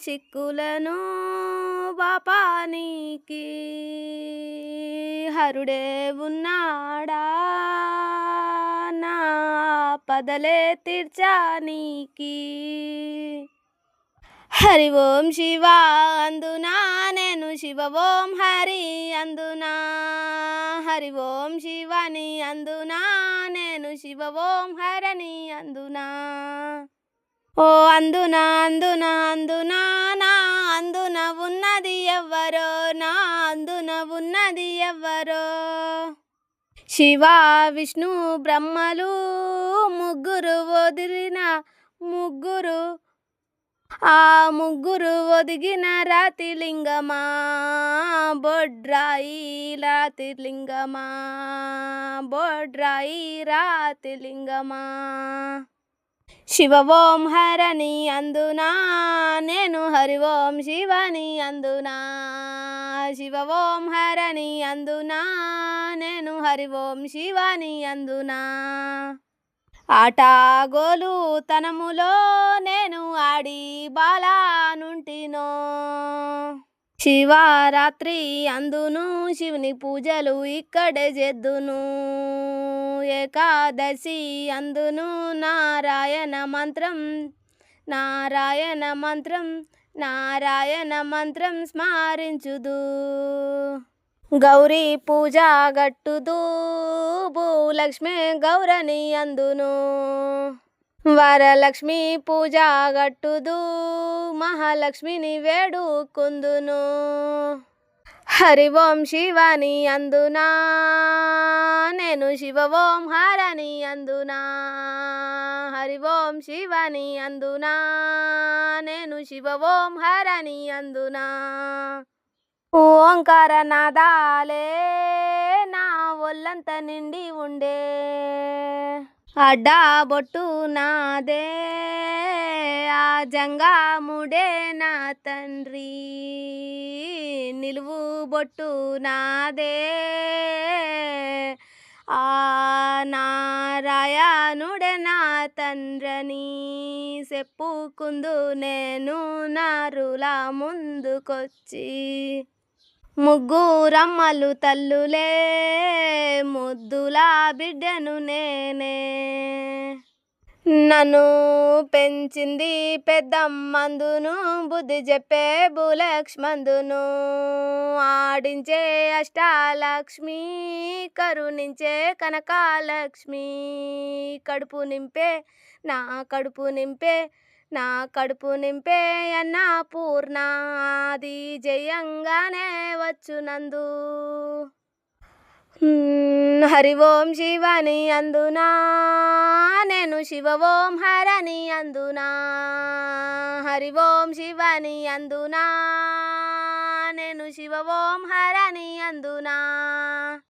చిక్కులను బాపానికి హరుడే ఉన్నాడా నా పదలే తీర్చానికి. హరి ఓం శివ అందునా నేను శివ ఓం హరి అందునా. హరి ఓం శివని అందునా నేను శివ ఓం హరని అందునా. ఓ అందునా అందునా అందునా నా అందున ఉన్నది ఎవ్వరో నా అందున ఉన్నది ఎవ్వరో. శివ విష్ణు బ్రహ్మలు ముగ్గురు వదిలిన ముగ్గురు ఆ ముగ్గురు ఒదిగిన రాతిలింగమా బొడ్రాయి రాతిలింగమా బొడ్రాయి రాతిలింగమా. శివ ఓం హరని అందునా నేను హరి ఓం శివని అందునా. శివ ఓం హరని అందునా నేను హరి ఓం శివని అందునా. ఆటగోలు తనములో నేను ఆడి బాలానుంటినో. శివరాత్రి అందును శివుని పూజలు ఇక్కడే చేద్దును. ఏకాదశి అందును నారాయణ మంత్రం నారాయణ మంత్రం నారాయణ మంత్రం స్మరించుదు. గౌరీ పూజ గట్టుదు భూలక్ష్మి గౌరని అందును. వరలక్ష్మి పూజ గట్టుదు మహాలక్ష్మిని వేడుకుందును. హరి ఓం శివని అందునా నేను శివ ఓం హరని అందునా. హరి ఓం శివని అందునా నేను శివ ఓం హరని అందునా. ఓంకార నాదాలే నా ఒళ్ళంత నిండి ఉండే. అడ్డా బొట్టు నాదే ఆ జంగాముడే నా తండ్రి. నిలువు బొట్టు నాదే ఆ నారాయణుడే నా తండ్రని. చెప్పుకుందు నేను నారుల ముందుకొచ్చి. ముగ్గురమ్మలు తల్లులే ముద్దుల బిడ్డను నేనే. నన్ను పెంచింది పెద్దమ్మందును బుద్ధి చెప్పే భూలక్ష్మందును. ఆడించే అష్టాలక్ష్మి కరుణించే కనకాలక్ష్మి. కడుపు నింపే నా కడుపు నింపే నా కడుపు నింపే అన్నపూర్ణ ఆది జయంగానే వచ్చునందు. హరి ఓం శివని అందునా నేను శివ ఓం హరని అందునా. హరి ఓం శివని అందునా నేను శివ ఓం హరని అందునా.